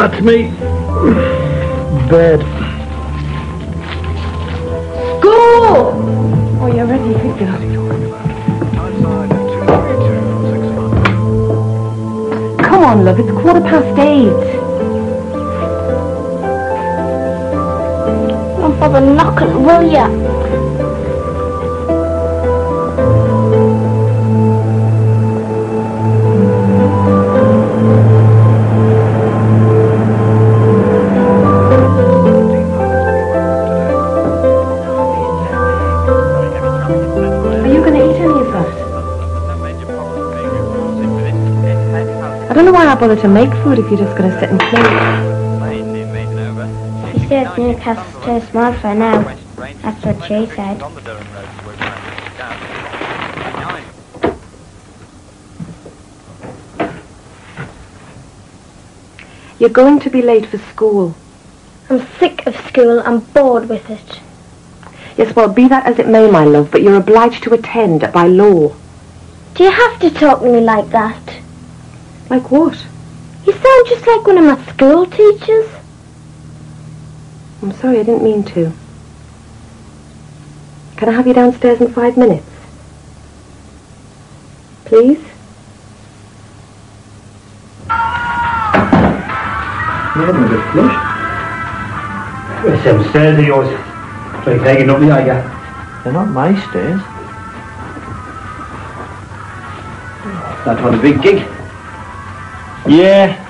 That's me. Bed. Go! Oh, you're ready, Victor. Come on, love, it's 8:15. Don't bother knocking, will ya? I don't know why I bother to make food if you're just going to sit and play. She says Newcastle's too small for now. That's what she said. You're going to be late for school. I'm sick of school. I'm bored with it. Yes, well, be that as it may, my love, but you're obliged to attend by law. Do you have to talk to me like that? Like what? You sound just like one of my school teachers. I'm sorry, I didn't mean to. Can I have you downstairs in 5 minutes? Please? You're having a bit flushed. Where's them stairs of yours? Like taking up the eye. They're not my stairs. That was a big gig. Yeah.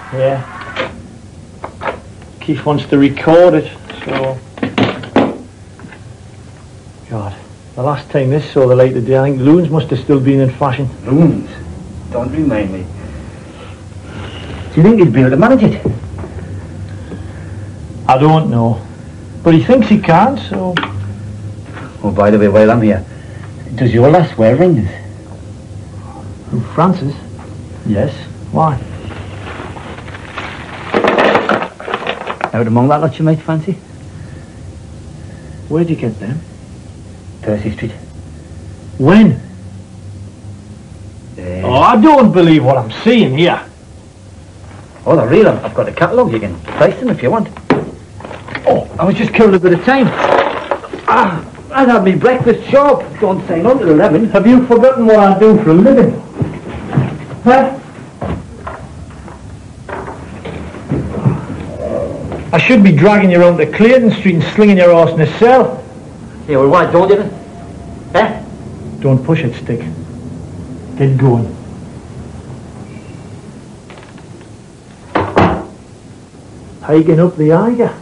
Keith wants to record it, so... God, the last time this saw the light of day, I think loons must have still been in fashion. Loons? Don't remind me. Do you think he'd be able to manage it? I don't know. But he thinks he can, so... Oh, by the way, while I'm here, does your lass wear rings? Who, Francis? Yes. Why? Out among that lot you might fancy? Where'd you get them? Percy Street. When? Oh, I don't believe what I'm seeing here. Oh, they're real. I've got a catalogue. You can price them if you want. Oh, I was just killing a bit of time. I'd had me breakfast sharp. Don't sign on till 11. Have you forgotten what I do for a living? Huh? I should be dragging you around to Clayton Street and slinging your horse in a cell. Yeah, well, why don't you then? Eh? Don't push it, Stick. Get going. Hiking up the Eiger.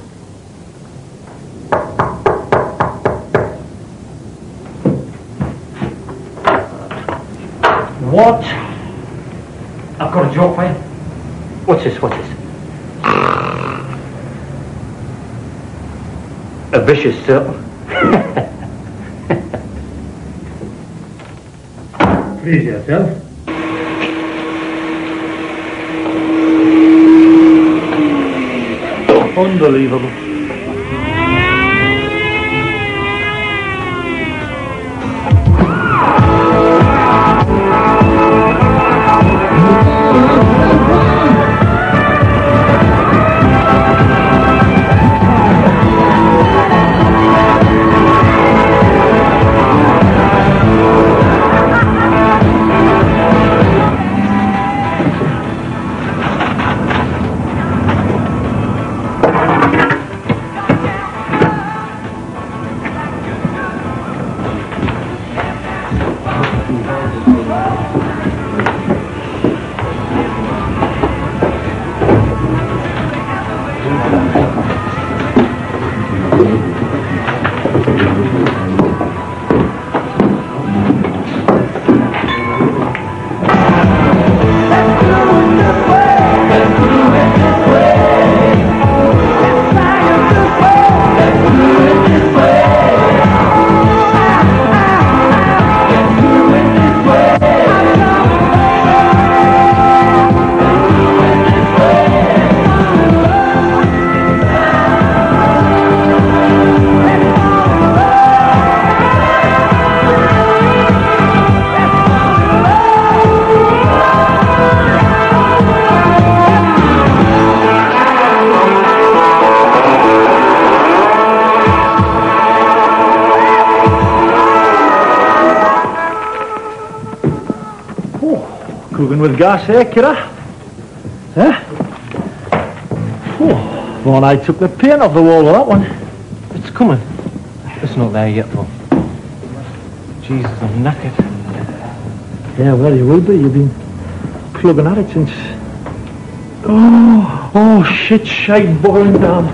What? I've got a joke for you. What's this? A vicious circle. Please yourself. Unbelievable. Cooking with gas, eh, kidder? Eh? Oh, well, I took the paint off the wall with that one. It's coming. It's not there yet, though. Jesus, I'm knackered. Yeah, well, you will be. You've been plugging at it since... Oh, shite boiling down.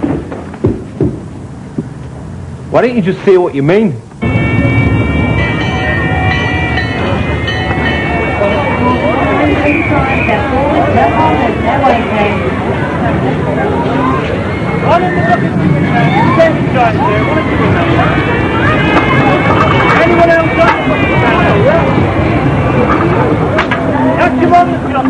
Why don't you just say what you mean? Anyone else got that's your on the job.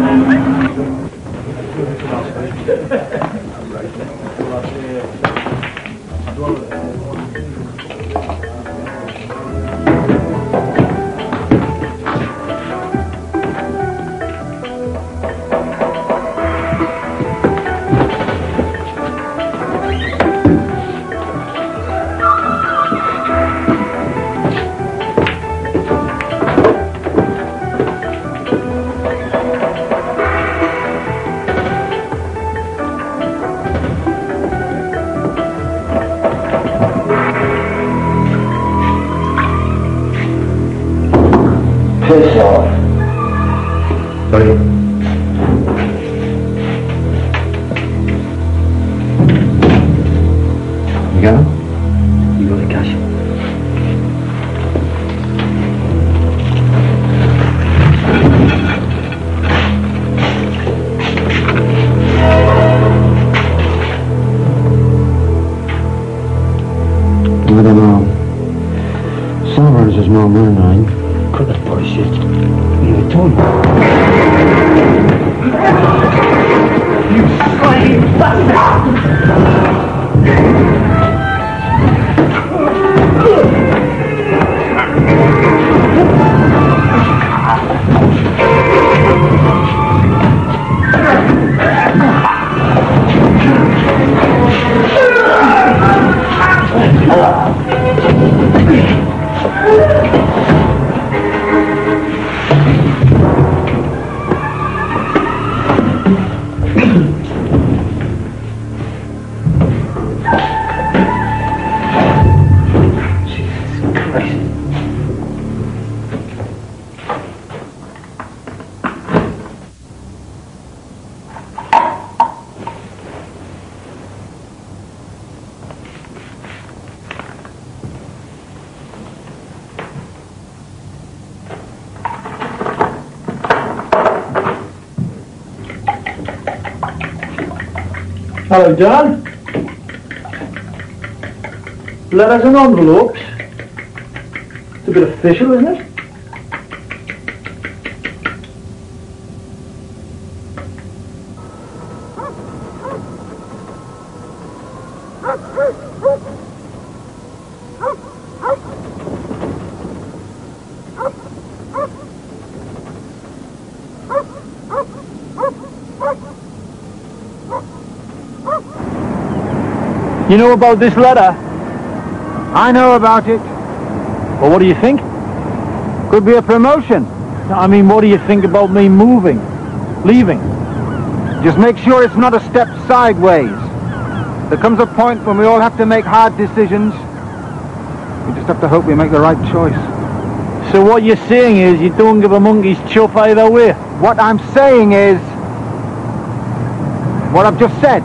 Piss off. Sorry. You got him? You got the cash. I don't know. Summers is no more nine. Cut that bullshit. You told me. You slimy bastard! Hello, John. Letters and envelopes. It's a bit official, isn't it? You know about this letter? I know about it. Well, what do you think? Could be a promotion. I mean, what do you think about me moving? Leaving? Just make sure it's not a step sideways. There comes a point when we all have to make hard decisions. We just have to hope we make the right choice. So what you're saying is you don't give a monkey's chuff either way? What I'm saying is what I've just said.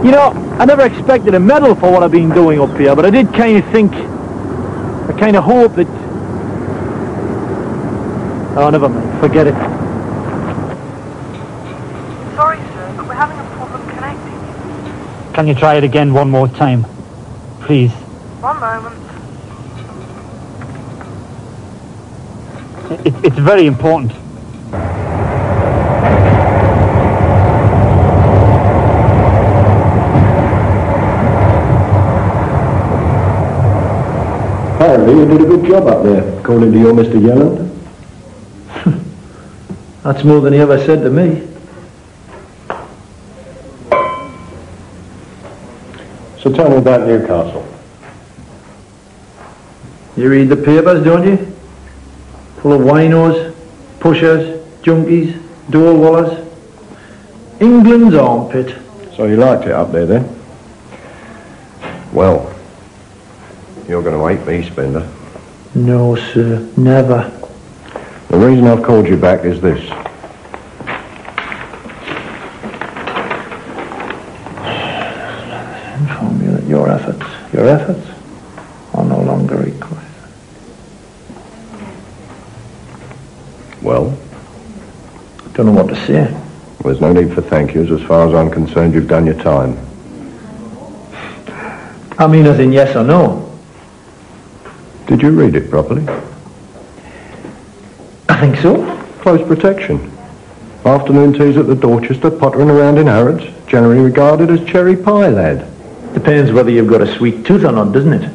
You know, I never expected a medal for what I've been doing up here, but I did kind of think, I kind of hope that... Oh, never mind, forget it. Sorry, sir, but we're having a problem connecting. Can you try it again one more time? Please. One moment. It's very important. Apparently you did a good job up there, according to your Mr. Yelland. That's more than he ever said to me. So tell me about Newcastle. You read the papers, don't you? Full of winos, pushers, junkies, door wallers. England's armpit. So you liked it up there then? Well, you're going to hate me, Spender. No, sir, never. The reason I've called you back is this. Inform you that your efforts are no longer required. Well? Don't know what to say. There's no need for thank yous. As far as I'm concerned, you've done your time. I mean as in yes or no. Did you read it properly? I think so. Close protection. Afternoon teas at the Dorchester, pottering around in Harrods. Generally regarded as cherry pie, lad. Depends whether you've got a sweet tooth or not, doesn't it?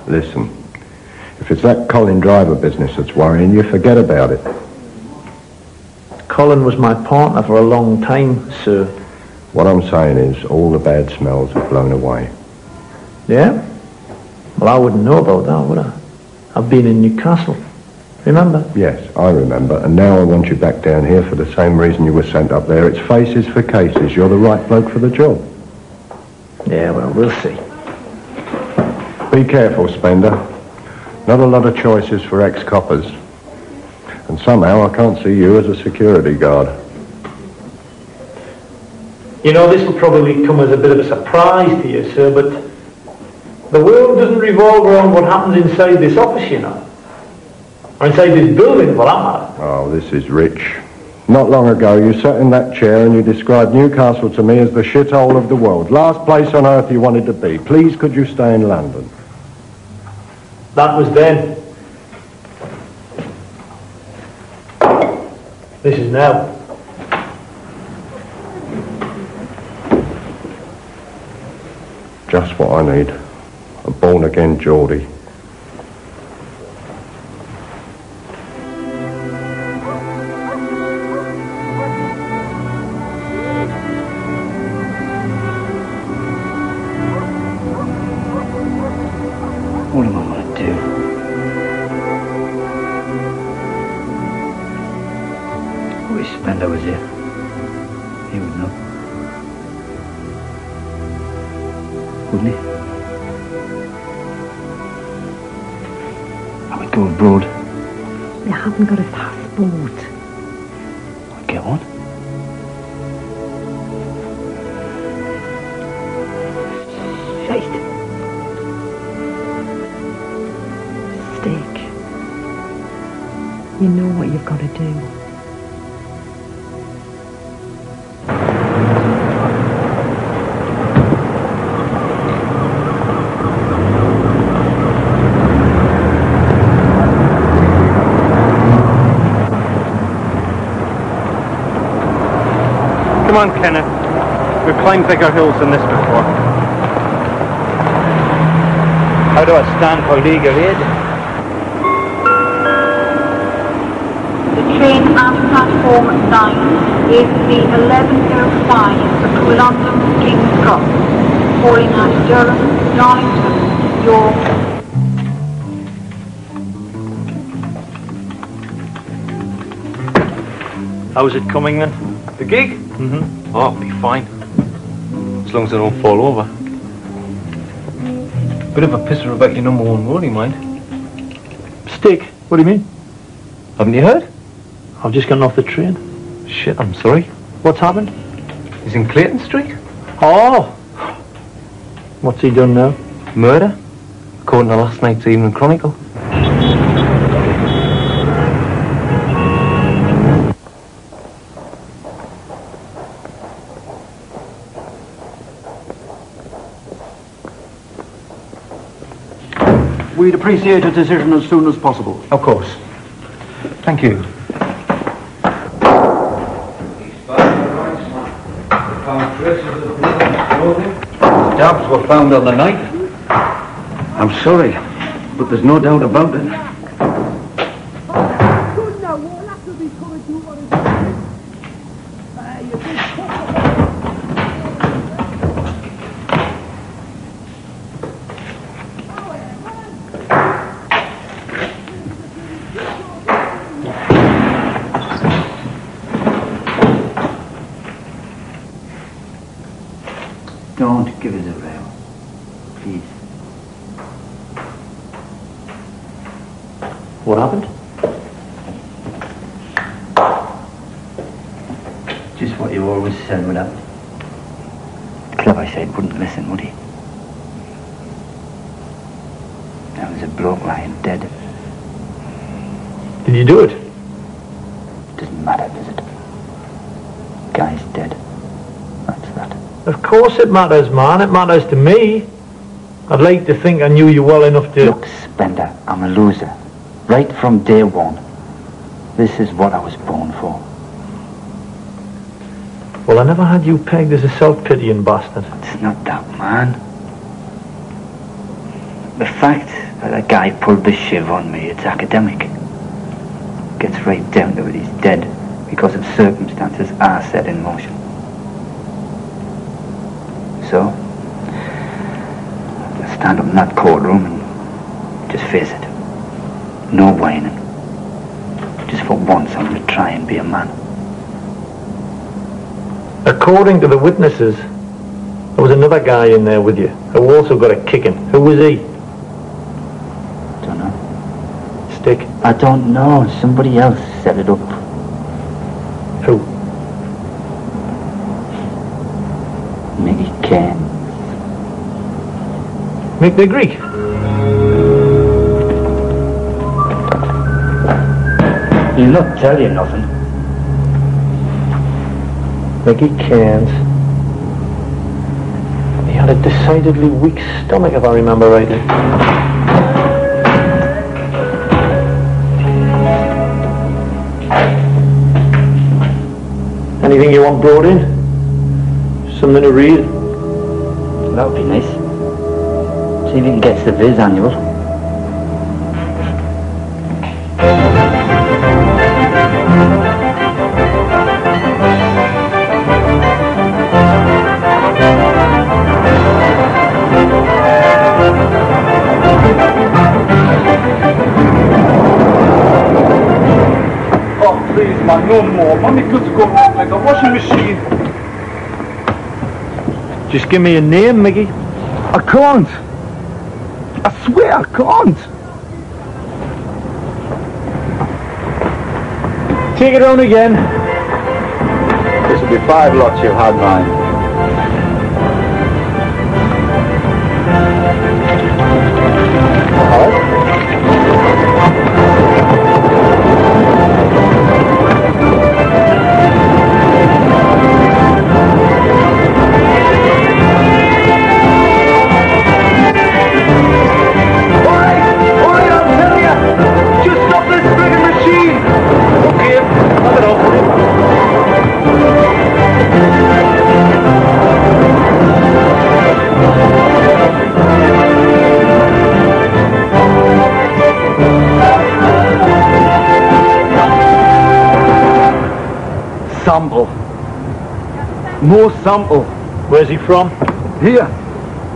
Listen, if it's that Colin Driver business that's worrying you, forget about it. Colin was my partner for a long time, sir. What I'm saying is, all the bad smells have blown away. Yeah? Well, I wouldn't know about that, would I? I've been in Newcastle. Remember? Yes, I remember, and now I want you back down here for the same reason you were sent up there. It's faces for cases. You're the right bloke for the job. Yeah, well, we'll see. Be careful, Spender. Not a lot of choices for ex-coppers. And somehow I can't see you as a security guard. You know, this will probably come as a bit of a surprise to you, sir, but the world doesn't revolve around what happens inside this office, you know. Or inside this building, for that matter. Oh, this is rich. Not long ago, you sat in that chair and you described Newcastle to me as the shithole of the world. Last place on earth you wanted to be. Please, could you stay in London? That was then. This is now. Just what I need. A born-again Geordie. What am I going to do? I wish Spender was here. He would know. Wouldn't he? I would go abroad. You haven't got a passport. I'd get one. Shite. Stick. You know what you've got to do. Come on, Kenneth. We've climbed bigger hills than this before. How do I stand for legal aid? The train at platform 9 is the 1105 for London King's Cross, calling at Durham, Darlington, York. How's it coming then? The gig? Mm-hmm. Oh, it'll be fine. As long as I don't fall over. Bit of a pisser about your number one roadie, mind. Stick? What do you mean? Haven't you heard? I've just gotten off the train. Shit, I'm sorry. What's happened? He's in Clayton Street. Oh! What's he done now? Murder, according to last night's Evening Chronicle. We'd appreciate a decision as soon as possible. Of course. Thank you. Stabs were found on the night. I'm sorry, but there's no doubt about it. Don't give us a row. Please. What happened? Just what you always said would happen. Clever said wouldn't listen, would he? There was a bloke lying dead. Did you do it? Doesn't matter, does it? Guy's dead. That's that. Of course it matters, man. It matters to me. I'd like to think I knew you well enough to... Look, Spender, I'm a loser. Right from day one. This is what I was born for. Well, I never had you pegged as a self-pitying bastard. It's not that, man. The fact that a guy pulled the shiv on me, it's academic. Gets right down to it, he's dead because of circumstances I set in motion. So, I stand up in that courtroom and just face it. No whining. Just for once I'm going to try and be a man. According to the witnesses, there was another guy in there with you who also got a kicking. Who was he? Don't know. Stick. I don't know. Somebody else set it up. Who? Mickey Cairns. Mick the Greek. He'll not tell you nothing. Mickey Cairns. He had a decidedly weak stomach, if I remember rightly. Anything you want brought in? Something to read? That would be nice. See if he can get the Viz annual. Oh, please, man, no more. Mommy could go wrong like a washing machine. Just give me a name, Mickey. I can't. I swear I can't. Take it on again. This will be 5 lots you've had mine. Sample. More sample. Where's he from? Here.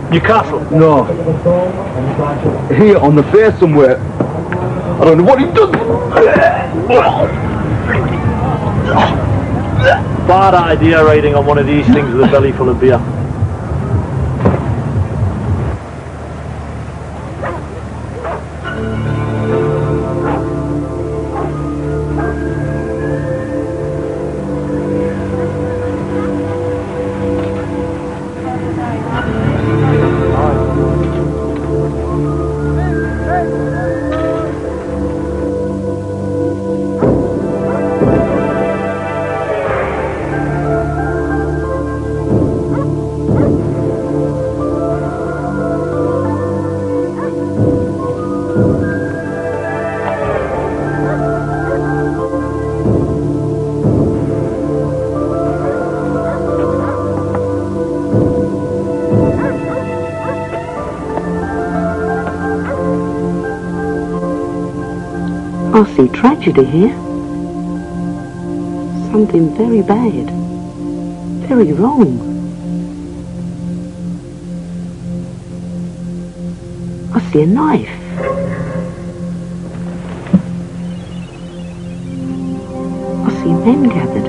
Newcastle? No. Here on the fair somewhere. I don't know what he does. Bad idea riding on one of these things with a belly full of beer. I see tragedy here. Something very bad. Very wrong. I see a knife. I see men gathered.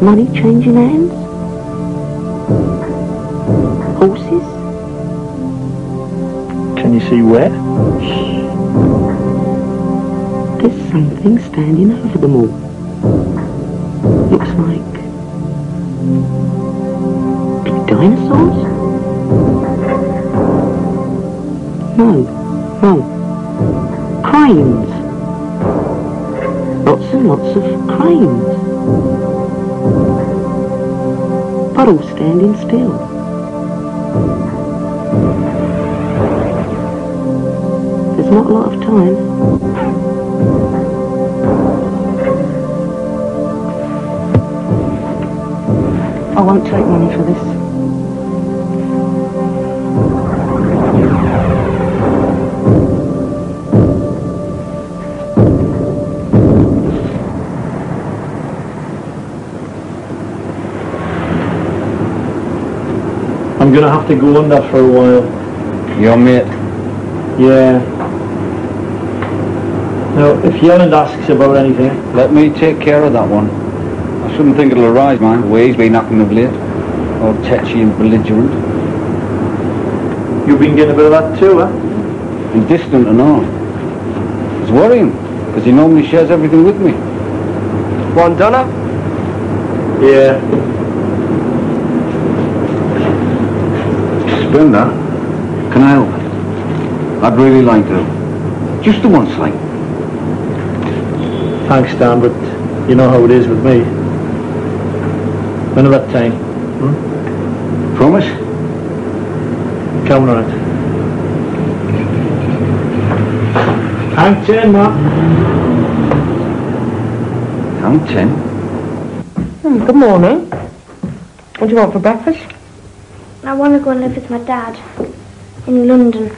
Money changing hands. Horses? Can you see where? There's something standing over them all. Looks like... big dinosaurs? No. Cranes. Lots and lots of cranes. But all standing still. There's not a lot of time. I won't take money for this. I'm going to have to go under for a while. Your mate? Yeah. Now, if Yelland asks about anything... Let me take care of that one. I shouldn't think it'll arise, man, the way he's been acting of late. All tetchy and belligerent. You've been getting a bit of that too, huh? And distant and all. It's worrying, because he normally shares everything with me. One donor? Yeah. Spender, can I help? I'd really like to. Just the one slight. Thanks, Dan, but you know how it is with me. Another time. Promise? Count on it. Count 10, man. Count 10. Good morning. What do you want for breakfast? I want to go and live with my dad in London.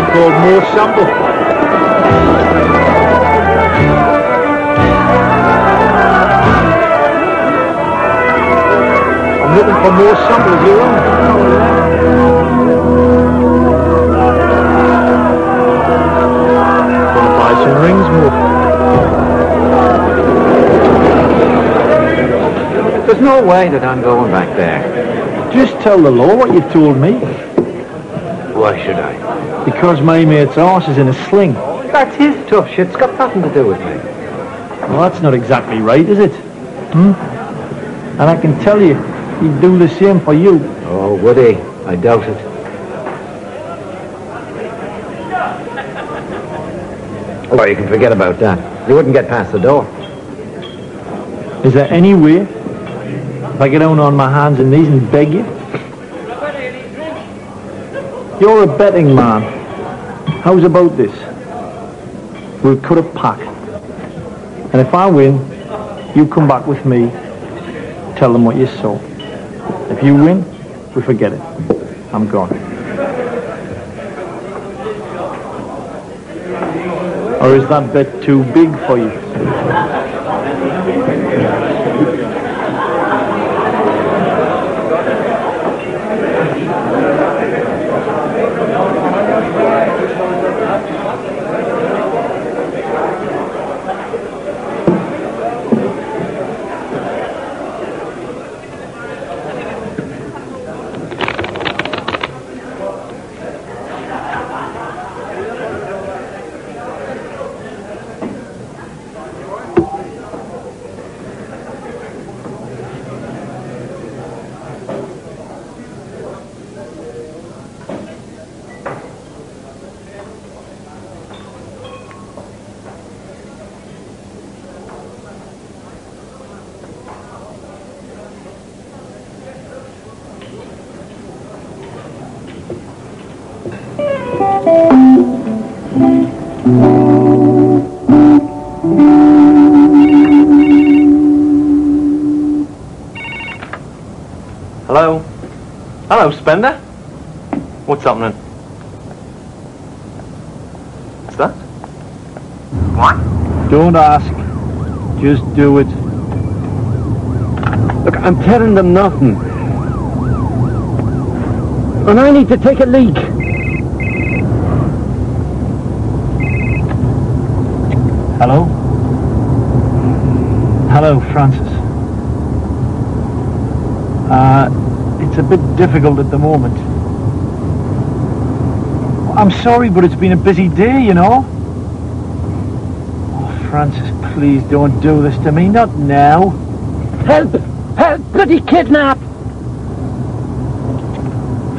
Called more sample. I'm looking for more samples here on. Gonna buy some rings more. There's no way that I'm going back there. Just tell the law what you've told me. Why should I? Because my mate's arse is in a sling. That's his tough shit. It's got nothing to do with me. Well, that's not exactly right, is it? And I can tell you, he'd do the same for you. Oh, would he? I doubt it. Oh, you can forget about that. He wouldn't get past the door. Is there any way, if I get down on my hands and knees and beg you? You're a betting man. How's about this? We'll cut a pack. And if I win, you come back with me, tell them what you saw. If you win, we forget it. I'm gone. Or is that bet too big for you? Hello? Hello, Spender? What's happening? What's that? What? Don't ask. Just do it. Look, I'm telling them nothing. And I need to take a leak. Hello? Hello, Francis. It's a bit difficult at the moment. I'm sorry, but it's been a busy day, you know. Oh, Francis, please don't do this to me. Not now. Help! Help! Bloody kidnap!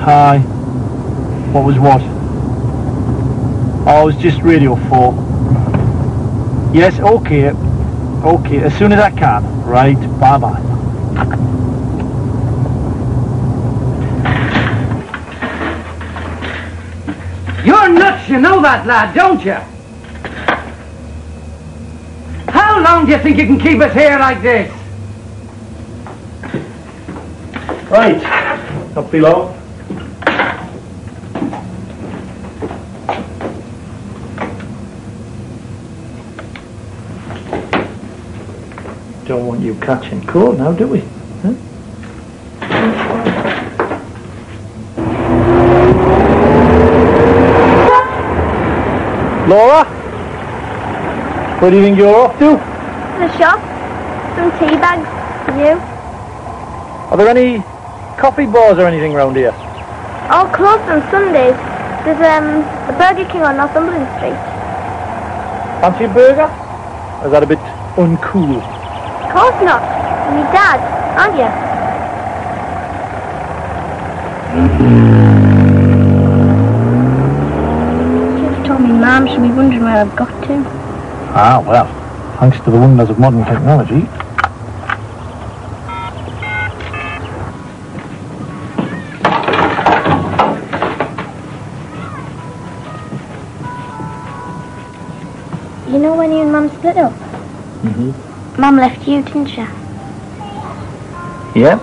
Hi. What was what? Oh, it was just Radio 4. Yes, okay. Okay, as soon as I can. Right, bye-bye. You're nuts, you know that, lad, don't you? How long do you think you can keep us here like this? Right. Up below. Don't want you catching cold now, do we? Huh? Laura? Where do you think you're off to? The shop. Some tea bags. You? Are there any coffee bars or anything round here? All closed on Sundays. There's a Burger King on Northumberland Street. Fancy a burger? Or is that a bit uncool? Of course not. You're my dad, aren't you? Just told me Mum should be wondering where I've got to. Ah, well, thanks to the wonders of modern technology. You know when you and Mum split up? Mm-hmm. Mum left you, didn't she? Yeah.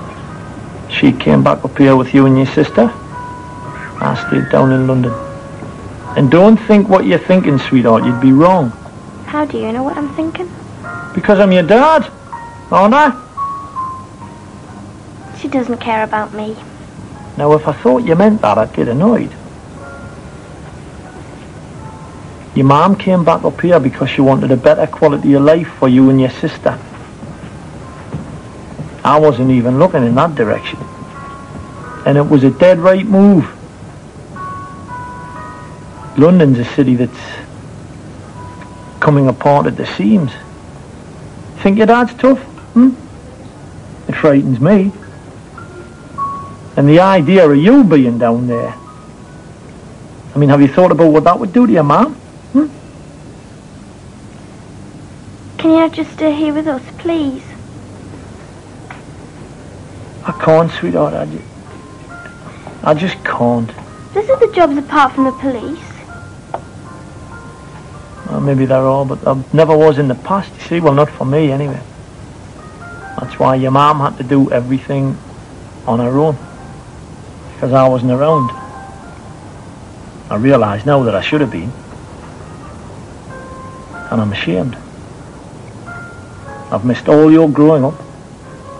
She came back up here with you and your sister. I stayed down in London. And don't think what you're thinking, sweetheart. You'd be wrong. How do you know what I'm thinking? Because I'm your dad, aren't I? She doesn't care about me. Now, if I thought you meant that, I'd get annoyed. Your mum came back up here because she wanted a better quality of life for you and your sister. I wasn't even looking in that direction. And it was a dead right move. London's a city that's coming apart at the seams. Think your dad's tough? It frightens me. And the idea of you being down there. I mean, have you thought about what that would do to your mum? Can you not just stay here with us, please? I can't, sweetheart. I just can't. This is the jobs apart from the police. Well, maybe there are, but there never was in the past, you see. Well, not for me, anyway. That's why your mum had to do everything on her own. Because I wasn't around. I realise now that I should have been. And I'm ashamed. I've missed all your growing up.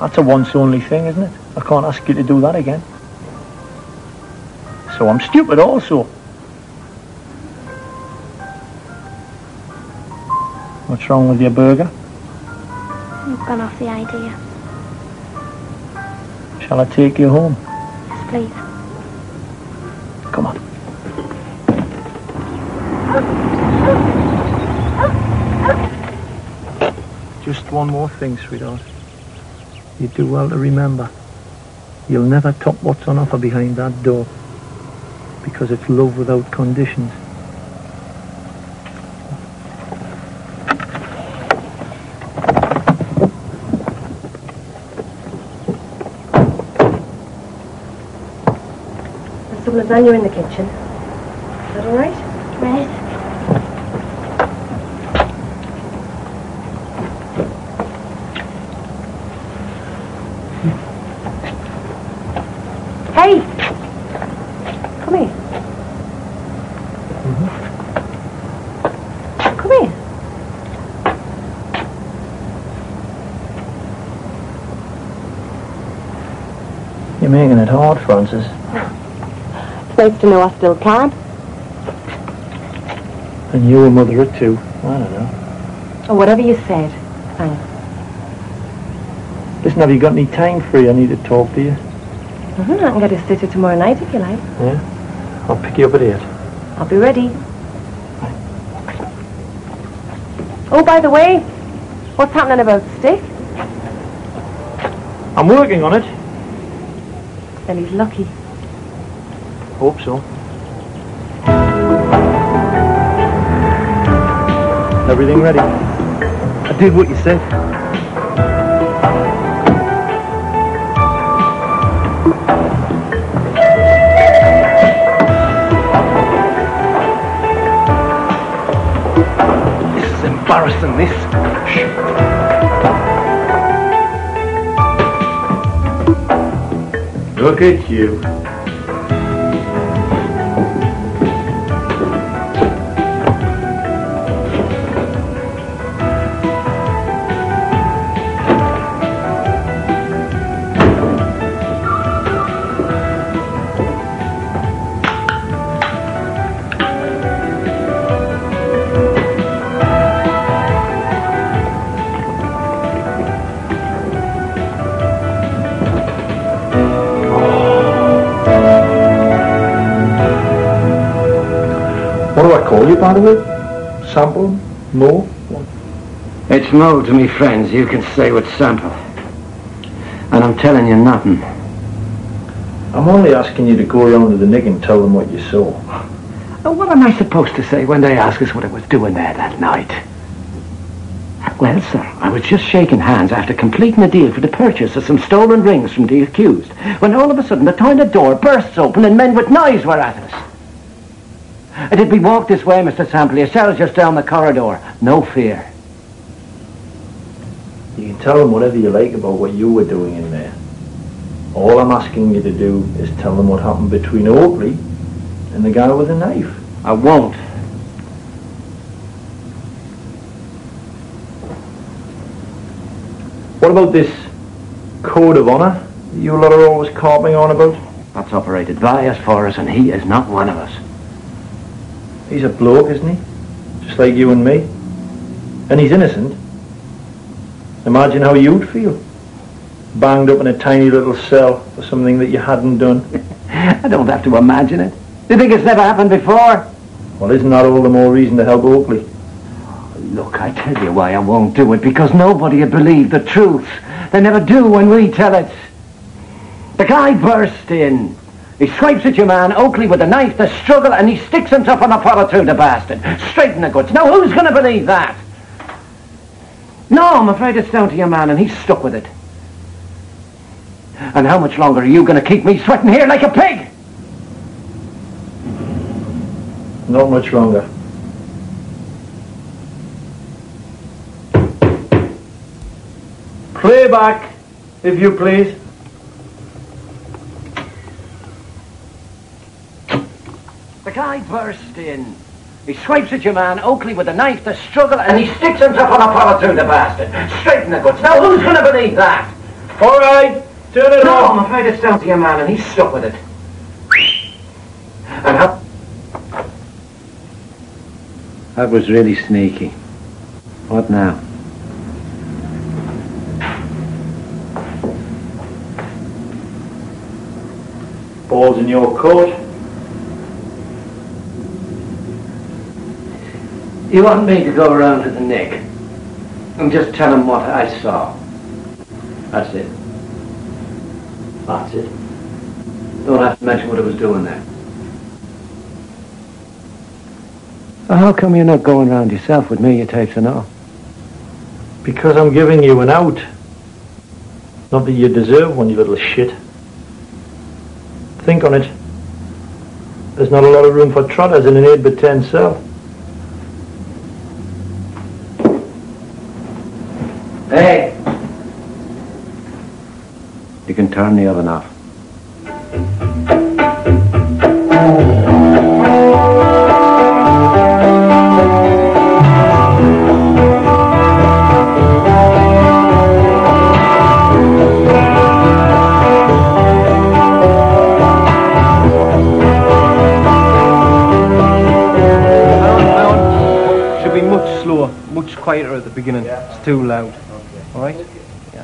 That's a once-only thing, isn't it? I can't ask you to do that again. So I'm stupid also. What's wrong with your burger? I've gone off the idea. Shall I take you home? Yes, please. Come on. Just one more thing, sweetheart. You do well to remember. You'll never top what's on offer behind that door. Because it's love without conditions. There's some lasagna in the kitchen. Is that all right? Right. Hey! Come here. Come here. You're making it hard, Francis. It's nice to know I still can. And you a mother of two. I don't know. Or whatever you said. Thanks. Listen, have you got any time free? I need to talk to you. I can get a sitter tomorrow night if you like. Yeah? I'll pick you up at 8. I'll be ready. Oh, by the way, what's happening about the stick? I'm working on it. Then he's lucky. Hope so. Everything ready? I did what you said. This is embarrassing, this. Look at you. What do I call you, by the way? Sample? Mo? It's Mo to me friends. You can say with sample. And I'm telling you nothing. I'm only asking you to go around to the nick and tell them what you saw. What am I supposed to say when they ask us what I was doing there that night? Well, sir, I was just shaking hands after completing a deal for the purchase of some stolen rings from the accused, when all of a sudden the toilet door bursts open and men with knives were at us. Did we walk this way, Mr. Sample? Your cell's just down the corridor. No fear. You can tell them whatever you like about what you were doing in there. All I'm asking you to do is tell them what happened between Oakley and the guy with the knife. I won't. What about this code of honour that you lot are always carping on about? That's operated by us for us, and he is not one of us. He's a bloke, isn't he? Just like you and me. And he's innocent. Imagine how you'd feel. Banged up in a tiny little cell for something that you hadn't done. I don't have to imagine it. Do you think it's never happened before? Well, isn't that all the more reason to help Oakley? Look, I tell you why I won't do it. Because nobody will believe the truth. They never do when we tell it. The guy burst in. He swipes at your man, Oakley, with a knife, the struggle, and he sticks himself on a follow through the bastard. Straight in the guts. Now, who's going to believe that? No, I'm afraid it's down to your man, and he's stuck with it. And how much longer are you going to keep me sweating here like a pig? Not much longer. Playback, if you please. The guy burst in. He swipes at your man, Oakley, with a knife, the struggle, and he sticks himself on a follow through the bastard. Straight in the guts. Now, who's going to believe that? All right, turn it No, off. I'm afraid it's down to your man, and he's stuck with it. And how... That was really sneaky. What now? Ball's in your court. You want me to go around to the Nick and just tell him what I saw? That's it. That's it. Don't have to mention what I was doing there. Well, how come you're not going round yourself with me, your tapes and all? Because I'm giving you an out. Not that you deserve one, you little shit. Think on it. There's not a lot of room for trotters in an 8x10 cell. Hey! You can turn the oven off. beginning. It's too loud. All right? Yeah.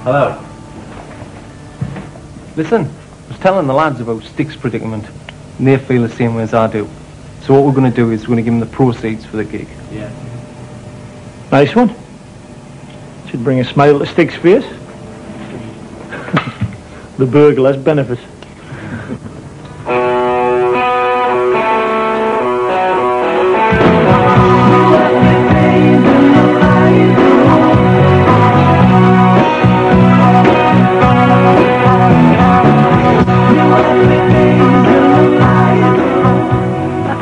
Hello. Listen, I was telling the lads about Stick's predicament, and they feel the same way as I do. So what we're going to do is we're going to give them the proceeds for the gig. Yeah. Nice one. Should bring a smile to Stick's face. The burglar's benefit.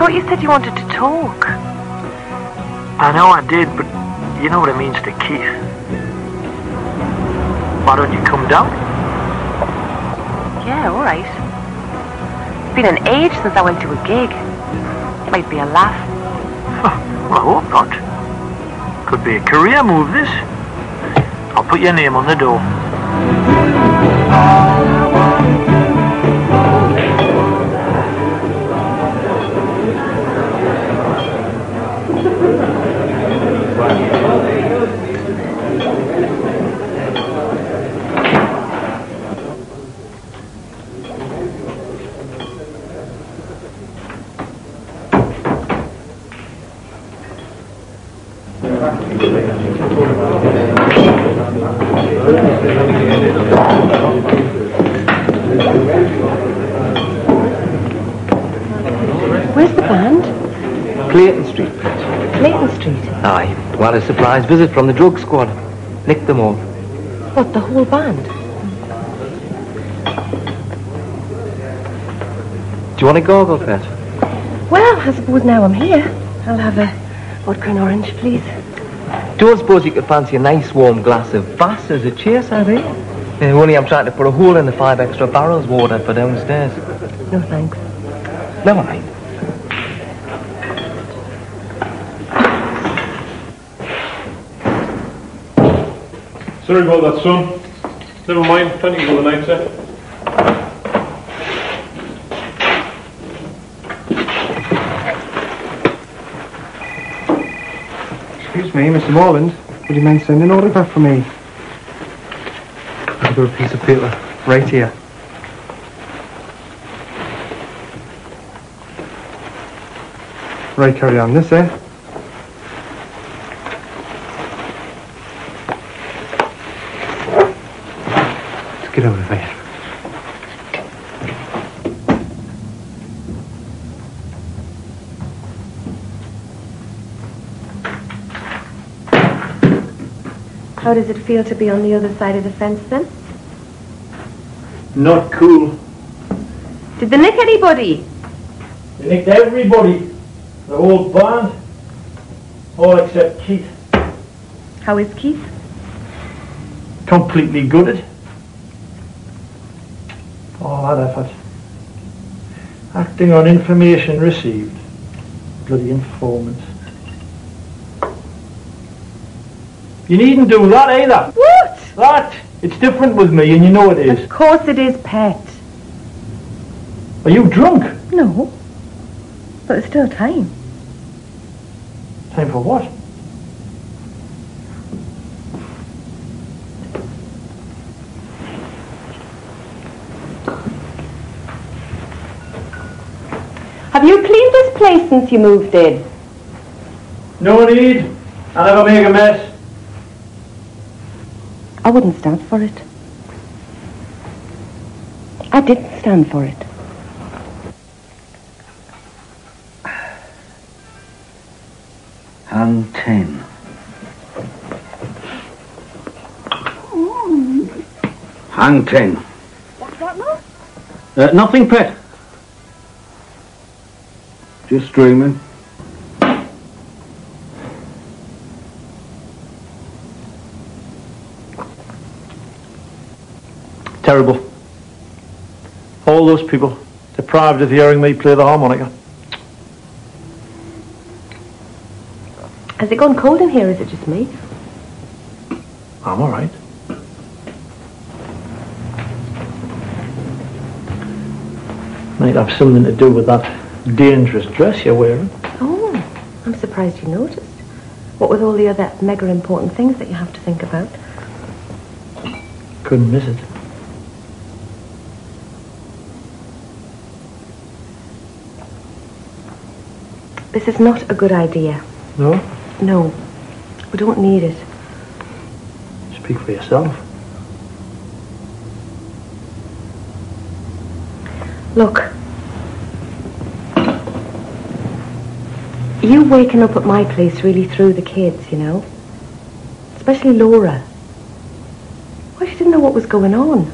You said you wanted to talk. I know I did, but you know what it means to Keith. Why don't you come down? Yeah, all right. It's been an age since I went to a gig. Might be a laugh. Well, I hope not. Could be a career move, this. I'll put your name on the door. Where's the band? Clayton Street. Clayton Street. Aye. Well, a surprise visit from the drug squad. Nicked them all. What, the whole band? Do you want a gargle, Pet? Well, I suppose now I'm here, I'll have a vodka and orange, please. Don't suppose you could fancy a nice warm glass of Bass as a chase, I think? Only I'm trying to put a hole in the 5 extra barrels water for downstairs. No, thanks. Never mind. Sorry about that, son. Never mind, plenty for the night, sir. Excuse me, Mr. Morland. Would you mind sending an autograph for me? I've got a piece of paper right here. Right, carry on. This, eh? Let's get out of here. How does it feel to be on the other side of the fence, then? Not cool. Did they nick anybody? They nicked everybody. The whole band. All except Keith. How is Keith? Completely gutted. All that effort. Acting on information received. Bloody informants. You needn't do that either. What? That. It's different with me, and you know it is. Of course it is, Pet. Are you drunk? No. But there's still time. Time for what? Have you cleaned this place since you moved in? No need. I never make a mess. I wouldn't stand for it. I didn't stand for it. And 10. Hang 10. What's that, love? Nothing, Pet. Just dreaming. Terrible. All those people deprived of hearing me play the harmonica. Has it gone cold in here, or is it just me? I'm all right. Might have something to do with that dangerous dress you're wearing. Oh, I'm surprised you noticed. What with all the other mega important things that you have to think about? Couldn't miss it. This is not a good idea. No? No. We don't need it. Speak for yourself. Look. You waking up at my place really threw the kids, you know. Especially Laura. Well, she didn't know what was going on.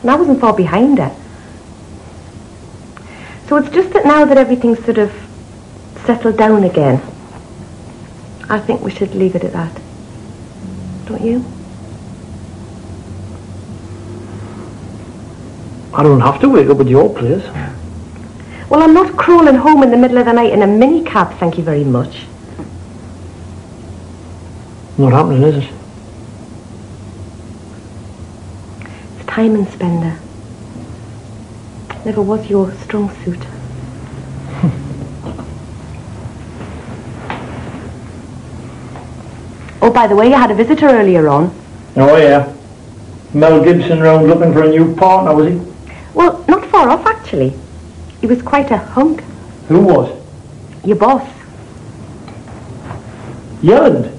And I wasn't far behind her. So it's just that now that everything's sort of settled down again, I think we should leave it at that. Don't you? I don't have to wake up at your place. Well, I'm not crawling home in the middle of the night in a minicab, thank you very much. Not happening, is it? It's time and spender. Never was your strong suit. Oh, by the way, you had a visitor earlier on. Oh, yeah. Mel Gibson round looking for a new partner, was he? Well, not far off, actually. He was quite a hunk. Who was? Your boss. Yelland?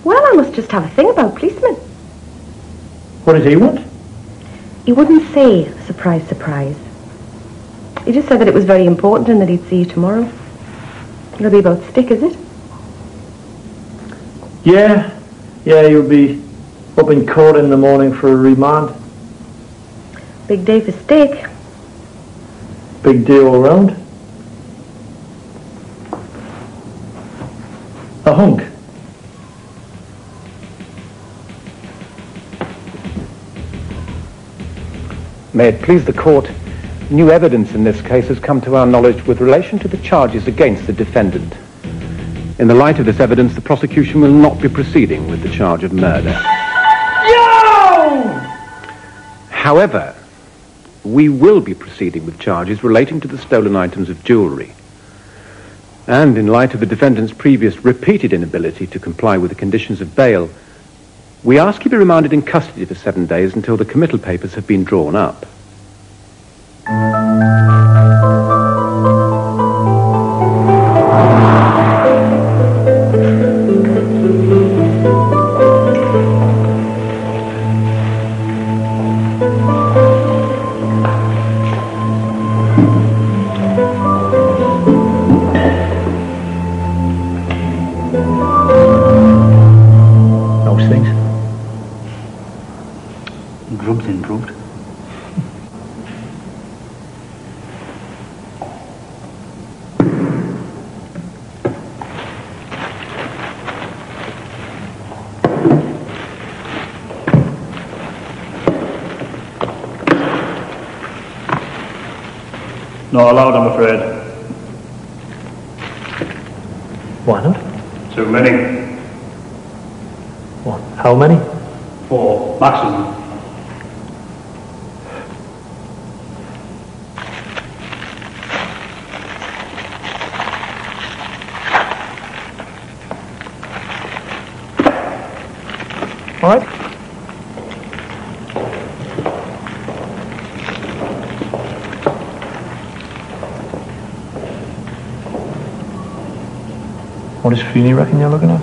Well, I must just have a thing about policemen. What does he want? He wouldn't say, surprise, surprise. He just said that it was very important and that he'd see you tomorrow. It'll be about stick, is it? Yeah, you'll be up in court in the morning for a remand. Big day for stick. Big deal all round. A hunk. May it please the court, new evidence in this case has come to our knowledge with relation to the charges against the defendant. In the light of this evidence, the prosecution will not be proceeding with the charge of murder. Yo! However, we will be proceeding with charges relating to the stolen items of jewellery. And in light of the defendant's previous repeated inability to comply with the conditions of bail, we ask you be remanded in custody for 7 days until the committal papers have been drawn up. Not allowed, I'm afraid. Why not? Too many. What? How many? 4, maximum. All right. What does Frenais reckon you're looking at?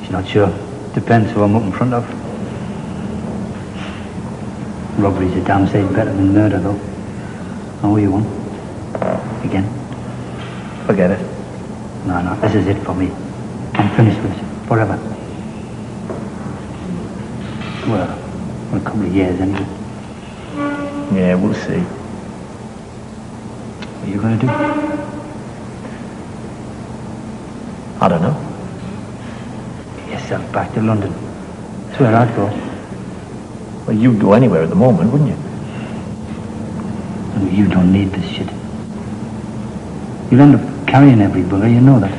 She's not sure. Depends who I'm up in front of. Robbery's a damn sight better than murder, though. How are you on? Again? Forget it. No, this is it for me. I'm finished with it. Forever. Well, for a couple of years, anyway. Yeah, we'll see. What are you going to do? I don't know. Get yourself back to London. That's where I'd go. Well, you'd go anywhere at the moment, wouldn't you? And you don't need this shit. You'll end up carrying every bullet, you know that.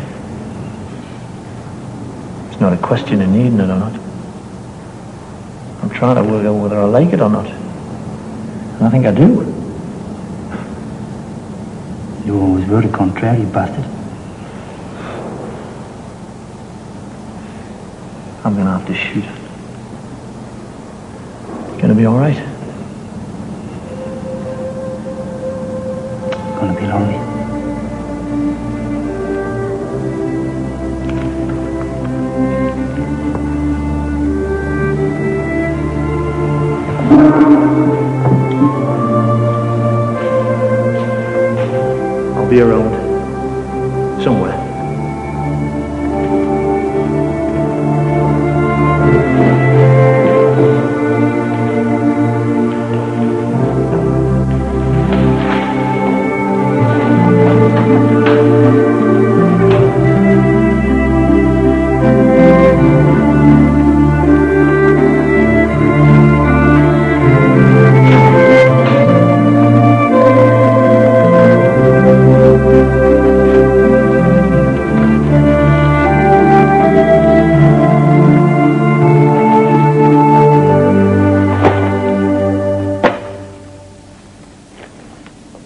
It's not a question of needing it or not. I'm trying to work out whether I like it or not. And I think I do. You always were a contrary, you bastard. I'm gonna have to shoot. Gonna be all right? Gonna be lonely. I'll be around. Somewhere.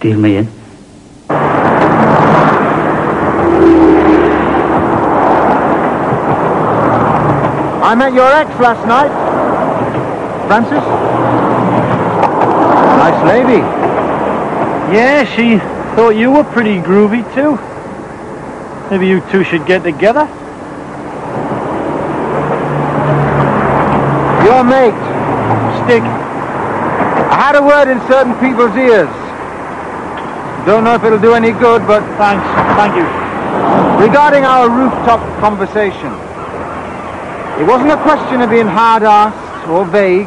Deal me in. I met your ex last night. Frances? Nice lady. Yeah, she thought you were pretty groovy too. Maybe you two should get together. Your mate. Stick. I had a word in certain people's ears. Don't know if it'll do any good, but... Thanks. Thank you. Regarding our rooftop conversation. It wasn't a question of being hard-arsed or vague.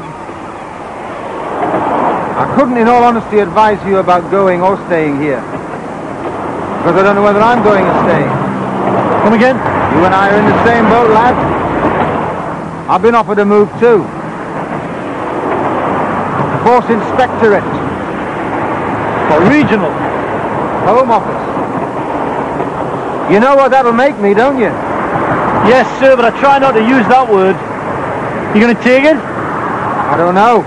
I couldn't, in all honesty, advise you about going or staying here. Because I don't know whether I'm going or staying. Come again? You and I are in the same boat, lad. I've been offered a move, too. Force Inspectorate. For regional. Home Office. You know what that'll make me, don't you? Yes, sir, but I try not to use that word. You gonna take it? I don't know.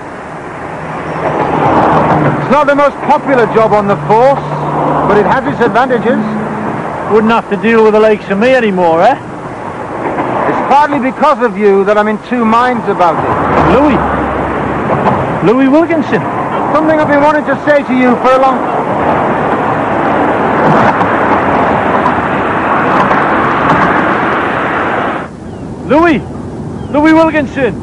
It's not the most popular job on the force, but it has its advantages. Wouldn't have to deal with the likes of me anymore, eh? It's partly because of you that I'm in two minds about it. Louis Wilkinson. Something I've been wanting to say to you for a long time. Louis Wilkinson.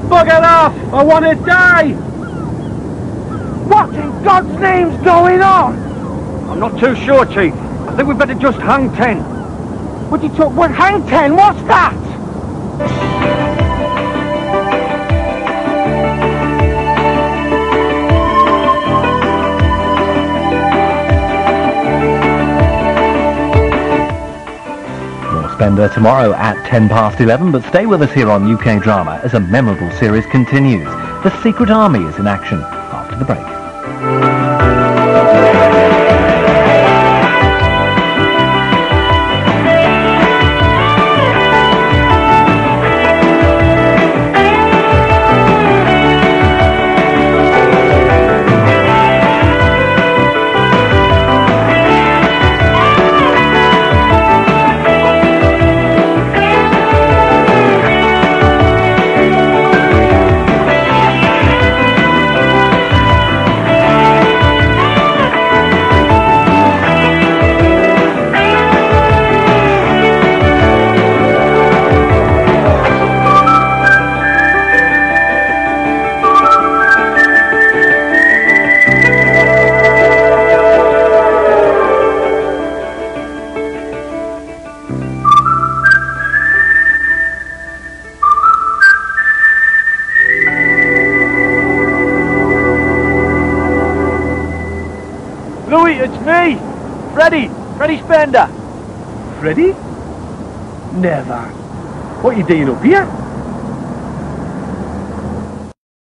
Bugger off! I want to die! What in God's name's going on? I'm not too sure, Chief. I think we'd better just hang 10. What you talk? What, hang 10? What's that? Spender tomorrow at 11:10, but stay with us here on UK Drama as a memorable series continues. The Secret Army is in action after the break. Louis, it's me! Freddie Spender. Freddie? Never. What are you doing up here?